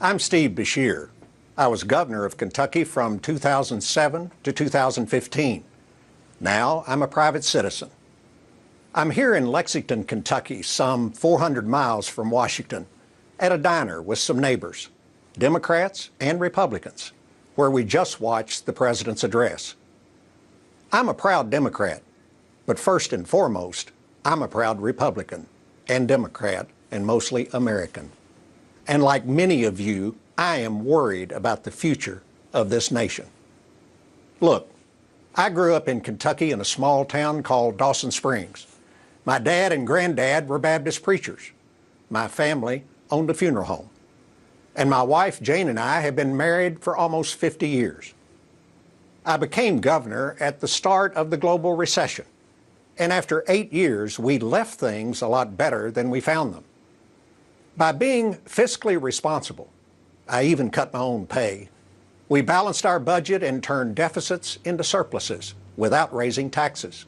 I'm Steve Beshear. I was governor of Kentucky from 2007 to 2015. Now I'm a private citizen. I'm here in Lexington, Kentucky, some 400 miles from Washington, at a diner with some neighbors, Democrats and Republicans, where we just watched the president's address. I'm a proud Democrat, but first and foremost, I'm a proud Republican and Democrat and mostly American. And like many of you, I am worried about the future of this nation. Look, I grew up in Kentucky in a small town called Dawson Springs. My dad and granddad were Baptist preachers. My family owned a funeral home. And my wife, Jane, and I have been married for almost 50 years. I became governor at the start of the global recession. And after 8 years, we left things a lot better than we found them. By being fiscally responsible, I even cut my own pay, we balanced our budget and turned deficits into surpluses without raising taxes.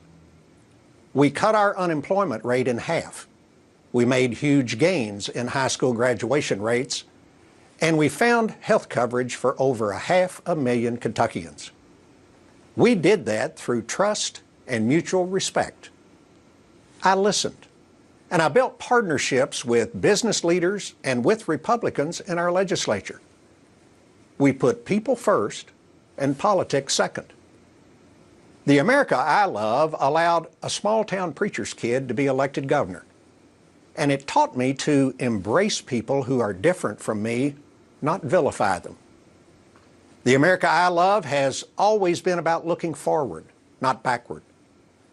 We cut our unemployment rate in half. We made huge gains in high school graduation rates, and we found health coverage for over 500,000 Kentuckians. We did that through trust and mutual respect. I listened. And I built partnerships with business leaders and with Republicans in our legislature. We put people first and politics second. The America I love allowed a small-town preacher's kid to be elected governor. And it taught me to embrace people who are different from me, not vilify them. The America I love has always been about looking forward, not backward,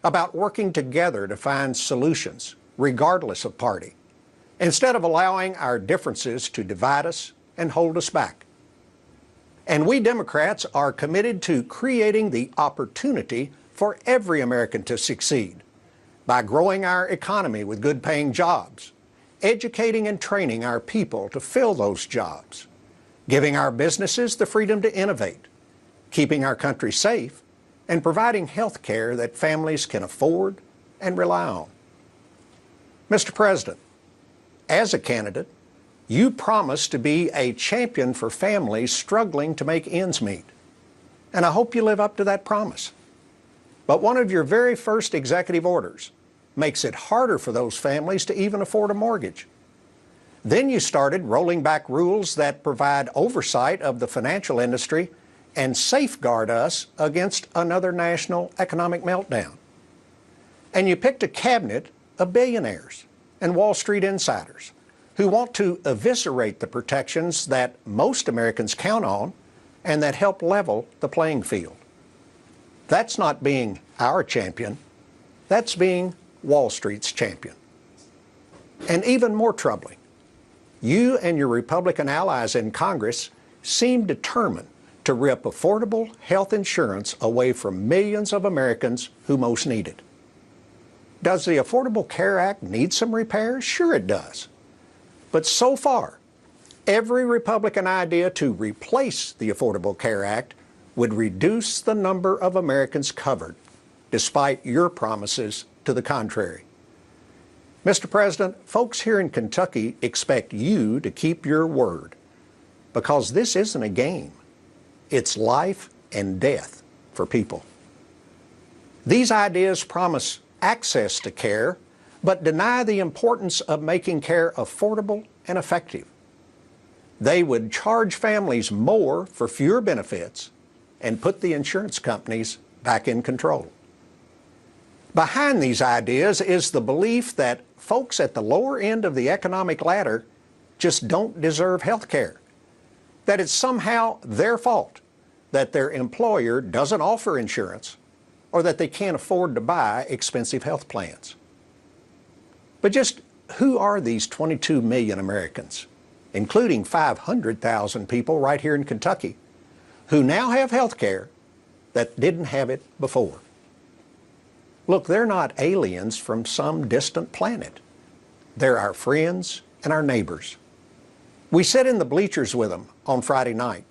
about working together to find solutions, regardless of party, instead of allowing our differences to divide us and hold us back. And we Democrats are committed to creating the opportunity for every American to succeed by growing our economy with good-paying jobs, educating and training our people to fill those jobs, giving our businesses the freedom to innovate, keeping our country safe, and providing health care that families can afford and rely on. Mr. President, as a candidate, you promised to be a champion for families struggling to make ends meet. And I hope you live up to that promise. But one of your very first executive orders makes it harder for those families to even afford a mortgage. Then you started rolling back rules that provide oversight of the financial industry and safeguard us against another national economic meltdown. And you picked a cabinet of billionaires and Wall Street insiders who want to eviscerate the protections that most Americans count on and that help level the playing field. That's not being our champion. That's being Wall Street's champion. And even more troubling, you and your Republican allies in Congress seem determined to rip affordable health insurance away from millions of Americans who most need it. Does the Affordable Care Act need some repairs? Sure it does. But so far, every Republican idea to replace the Affordable Care Act would reduce the number of Americans covered, despite your promises to the contrary. Mr. President, folks here in Kentucky expect you to keep your word, because this isn't a game. It's life and death for people. These ideas promise access to care, but deny the importance of making care affordable and effective. They would charge families more for fewer benefits and put the insurance companies back in control. Behind these ideas is the belief that folks at the lower end of the economic ladder just don't deserve health care, that it's somehow their fault that their employer doesn't offer insurance, or that they can't afford to buy expensive health plans. But just who are these 22 million Americans, including 500,000 people right here in Kentucky, who now have health care that didn't have it before? Look, they're not aliens from some distant planet. They're our friends and our neighbors. We sit in the bleachers with them on Friday night.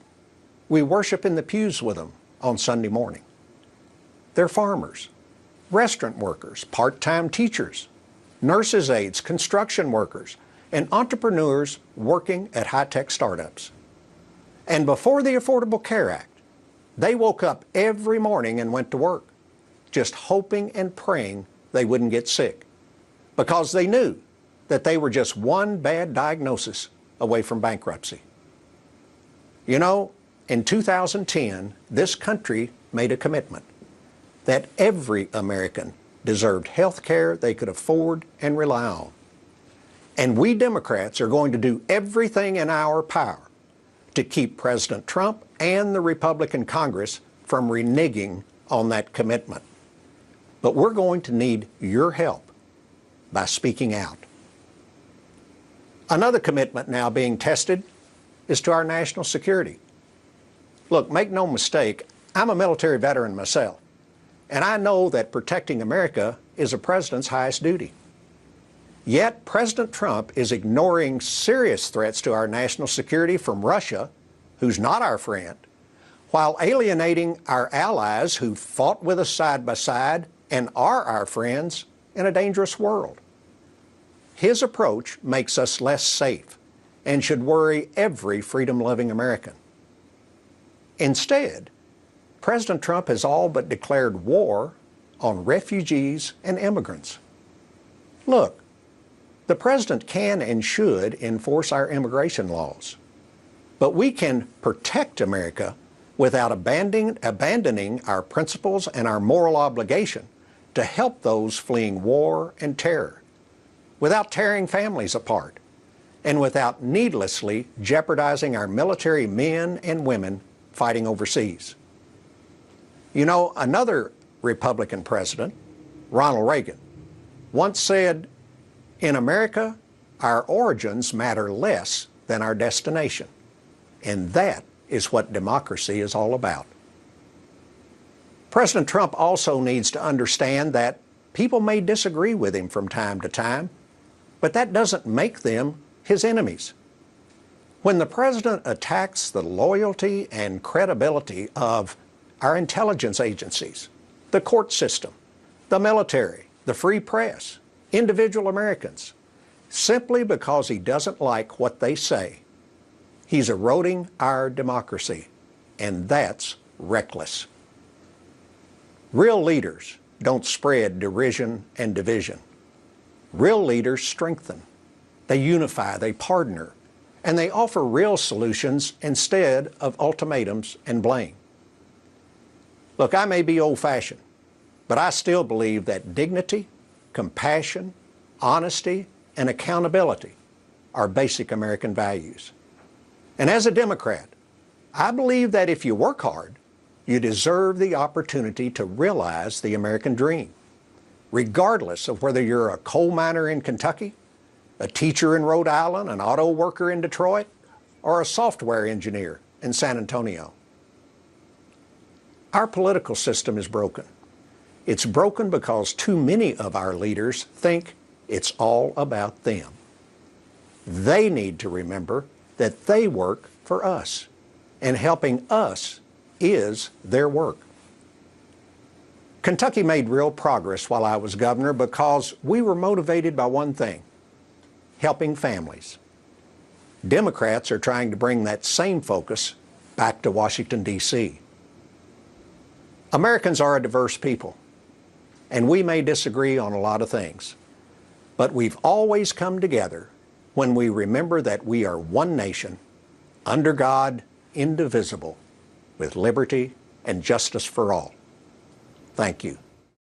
We worship in the pews with them on Sunday morning. They're farmers, restaurant workers, part-time teachers, nurses' aides, construction workers, and entrepreneurs working at high-tech startups. And before the Affordable Care Act, they woke up every morning and went to work, just hoping and praying they wouldn't get sick, because they knew that they were just one bad diagnosis away from bankruptcy. You know, in 2010, this country made a commitment that every American deserved health care they could afford and rely on. And we Democrats are going to do everything in our power to keep President Trump and the Republican Congress from reneging on that commitment. But we're going to need your help by speaking out. Another commitment now being tested is to our national security. Look, make no mistake, I'm a military veteran myself, and I know that protecting America is a president's highest duty. Yet President Trump is ignoring serious threats to our national security from Russia, who's not our friend, while alienating our allies who fought with us side by side and are our friends in a dangerous world. His approach makes us less safe and should worry every freedom-loving American. Instead, President Trump has all but declared war on refugees and immigrants. Look, the president can and should enforce our immigration laws, but we can protect America without abandoning our principles and our moral obligation to help those fleeing war and terror, without tearing families apart, and without needlessly jeopardizing our military men and women fighting overseas. You know, another Republican president, Ronald Reagan, once said, "In America, our origins matter less than our destination." And that is what democracy is all about. President Trump also needs to understand that people may disagree with him from time to time, but that doesn't make them his enemies. When the president attacks the loyalty and credibility of our intelligence agencies, the court system, the military, the free press, individual Americans, simply because he doesn't like what they say, he's eroding our democracy, and that's reckless. Real leaders don't spread derision and division. Real leaders strengthen, they unify, they partner, and they offer real solutions instead of ultimatums and blame. Look, I may be old-fashioned, but I still believe that dignity, compassion, honesty, and accountability are basic American values. And as a Democrat, I believe that if you work hard, you deserve the opportunity to realize the American dream, regardless of whether you're a coal miner in Kentucky, a teacher in Rhode Island, an auto worker in Detroit, or a software engineer in San Antonio. Our political system is broken. It's broken because too many of our leaders think it's all about them. They need to remember that they work for us, and helping us is their work. Kentucky made real progress while I was governor because we were motivated by one thing: helping families. Democrats are trying to bring that same focus back to Washington, D.C. Americans are a diverse people, and we may disagree on a lot of things, but we've always come together when we remember that we are one nation, under God, indivisible, with liberty and justice for all. Thank you.